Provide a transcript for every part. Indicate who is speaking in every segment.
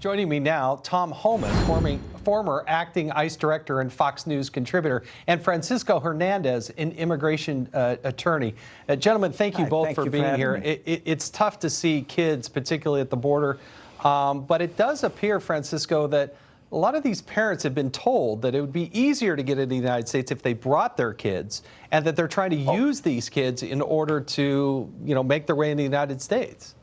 Speaker 1: Joining me now, Tom Homan, former acting ICE director and Fox News contributor, and Francisco Hernandez, an immigration attorney. Gentlemen, thank you both for being here. It's tough to see kids, particularly at the border, but it does appear, Francisco, that a lot of these parents have been told that it would be easier to get into the United States if they brought their kids, and that they're trying to use these kids in order to, make their way in the United States.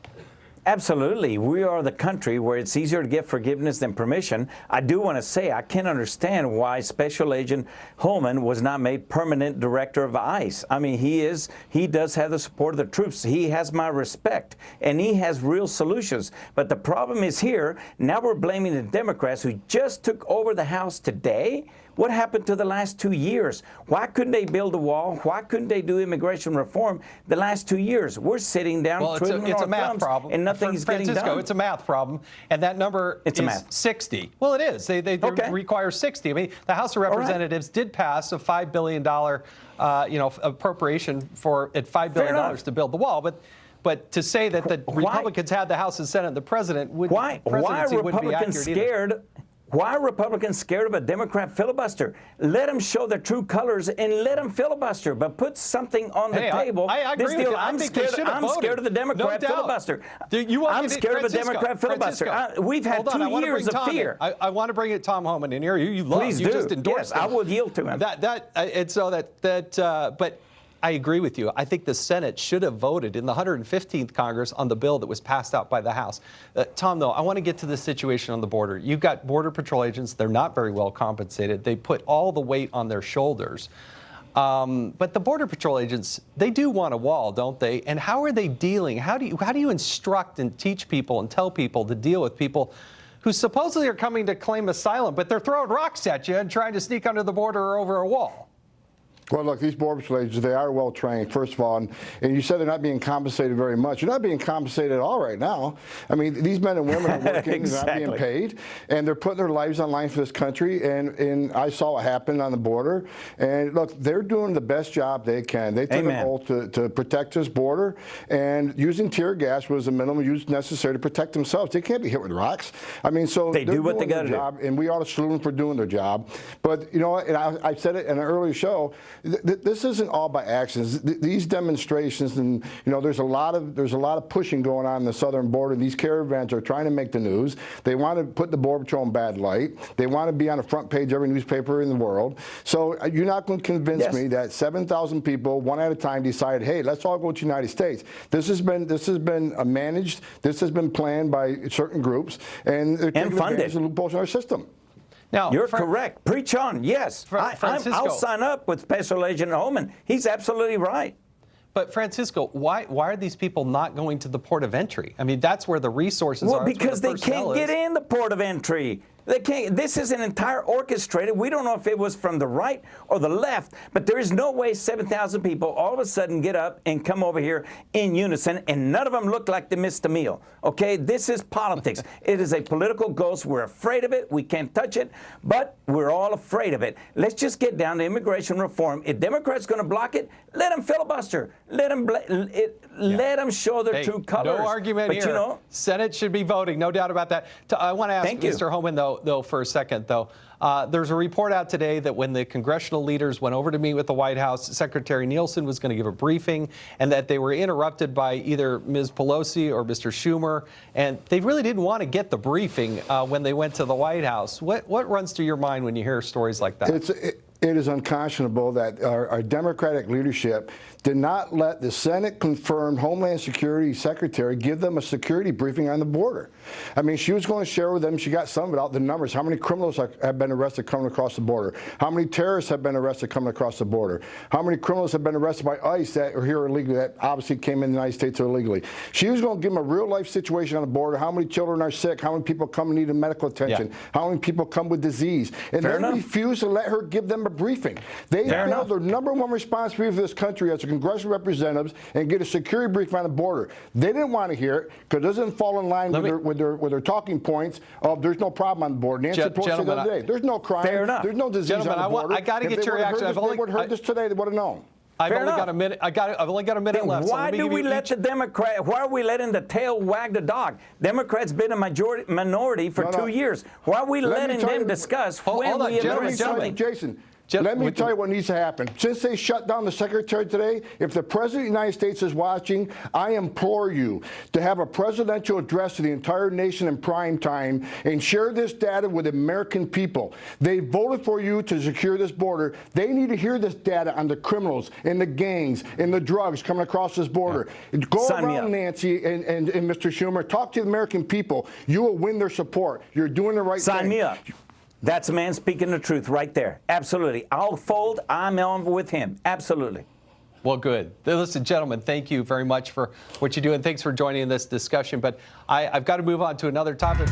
Speaker 2: Absolutely. We are the country where it's easier to get forgiveness than permission. I do want to say I can't understand why Special Agent Holman was not made permanent director of ICE. I mean, he does have the support of the troops. He has my respect, and he has real solutions. But the problem is here, now we're blaming the Democrats who just took over the House today. What happened to the last 2 years? Why couldn't they build a wall? Why couldn't they do immigration reform the last 2 years? We're sitting down,
Speaker 1: it's a math problem,
Speaker 2: and nothing's getting done.
Speaker 1: It's a math problem, and that number is 60. Well, it is. They require 60. I mean, the House of Representatives did pass a $5 billion, appropriation at $5 billion to build the wall, But to say that the Republicans had the House and Senate, and the president wouldn't be accurate.
Speaker 2: Why are Republicans scared of a Democrat filibuster? Let them show their true colors and let them filibuster, but put something on the table.
Speaker 1: I agree with you.
Speaker 2: I'm scared of the Democrat filibuster. I'm scared of a Democrat filibuster. We've had 2 years of fear.
Speaker 1: I want to bring Tom Homan in here. You just endorsed him.
Speaker 2: I will yield to him.
Speaker 1: But I agree with you. I think the Senate should have voted in the 115th Congress on the bill that was passed out by the House. Tom, though, I want to get to the situation on the border. You've got Border Patrol agents. They're not very well compensated. They put all the weight on their shoulders. But the Border Patrol agents, they do want a wall, don't they? And how are they dealing? How do you instruct and teach people and tell people to deal with people who supposedly are coming to claim asylum, but they're throwing rocks at you and trying to sneak under the border or over a wall?
Speaker 3: Well, look, these Border Patrol agents, they are well trained, first of all. And you said they're not being compensated very much. You're not being compensated at all right now. I mean, these men and women are working,
Speaker 2: exactly.
Speaker 3: They're not being paid, and they're putting their lives on line for this country. And I saw what happened on the border. And look, they're doing the best job they can. They took an oath to protect this border, and using tear gas was the minimum use necessary to protect themselves. They can't be hit with rocks. I mean, so
Speaker 2: they do what they got to do.
Speaker 3: And we ought to salute them for doing their job. But, and I said it in an earlier show, this isn't all by accident. These demonstrations, and there's a lot of pushing going on the southern border. These caravans are trying to make the news. They want to put the Border Patrol in bad light. They want to be on the front page of every newspaper in the world. So you're not going to convince me that 7,000 people, one at a time, decided, hey, let's all go to the United States. This has been managed. This has been planned by certain groups, and they're taking advantage of loopholes in our system.
Speaker 2: Now, you're correct. Preach on. Yes. I'll sign up with Special Agent Holman. He's absolutely right.
Speaker 1: But, Francisco, why are these people not going to the port of entry? I mean, that's where the resources are.
Speaker 2: Well, because they can't get in the port of entry. They can't. This is an entire orchestrated. We don't know if it was from the right or the left, but there is no way 7,000 people all of a sudden get up and come over here in unison, and none of them look like they missed a meal. Okay? This is politics. It is a political ghost. We're afraid of it. We can't touch it, but we're all afraid of it. Let's just get down to immigration reform. If Democrats going to block it, let them filibuster. Let them show their true colors.
Speaker 1: No argument here. Senate should be voting, no doubt about that. I want to ask Mr. Homan, though, for a second, though. There's a report out today that when the congressional leaders went over to meet with the White House, Secretary Nielsen was going to give a briefing, and that they were interrupted by either Ms. Pelosi or Mr. Schumer, and they really didn't want to get the briefing when they went to the White House. What runs through your mind when you hear stories like that?
Speaker 3: It is unconscionable that our Democratic leadership did not let the Senate-confirmed Homeland Security Secretary give them a security briefing on the border. I mean, she was going to share with them, she got some of it out, the numbers, how many criminals have been arrested coming across the border, how many terrorists have been arrested coming across the border, how many criminals have been arrested by ICE that are here illegally, that obviously came in the United States illegally. She was going to give them a real-life situation on the border, how many children are sick, how many people come and need medical attention, how many people come with disease. And they refused to let her give them a briefing. They failed their #1 responsibility for this country as a congressional representatives and get a security briefing on the border. They didn't want to hear it because it doesn't fall in line with their talking points of there's no problem on the border. Nancy Pelosi said the other day, there's no crime, there's no disease on the border.
Speaker 1: I got to get your reaction.
Speaker 3: If they would have heard this today, they would have known.
Speaker 1: I've
Speaker 2: Fair
Speaker 1: only
Speaker 2: enough.
Speaker 1: got a minute. I've only got a minute
Speaker 2: Then
Speaker 1: left. so
Speaker 2: why
Speaker 1: let me
Speaker 2: do
Speaker 1: give
Speaker 2: we
Speaker 1: you
Speaker 2: let
Speaker 1: each-
Speaker 2: the Democrat? Why are we letting the tail wag the dog? Democrats been a minority for
Speaker 3: No, no.
Speaker 2: 2 years. Why are we
Speaker 3: Let me
Speaker 2: letting
Speaker 3: tell
Speaker 2: them
Speaker 3: you-
Speaker 2: discuss
Speaker 1: Hold
Speaker 2: when
Speaker 1: on,
Speaker 2: we
Speaker 1: gentlemen,
Speaker 2: address
Speaker 3: Let me tell you,
Speaker 2: something?
Speaker 3: Jason,
Speaker 1: Jeff,
Speaker 3: let me
Speaker 1: with
Speaker 3: tell
Speaker 1: the-
Speaker 3: you what needs to happen. Since they shut down the secretary today, if the President of the United States is watching, I implore you to have a presidential address to the entire nation in prime time and share this data with the American people. They voted for you to secure this border. They need to hear this data on the criminals and the gangs and the drugs coming across this border. Go
Speaker 2: Sign me up.
Speaker 3: around, Nancy and Mr. Schumer. Talk to the American people. You will win their support. You're doing the right thing.
Speaker 2: Sign me up. That's a man speaking the truth right there. Absolutely. I'll fold. I'm on with him. Absolutely.
Speaker 1: Well, good. Listen, gentlemen, thank you very much for what you do, and thanks for joining in this discussion. But I've got to move on to another topic.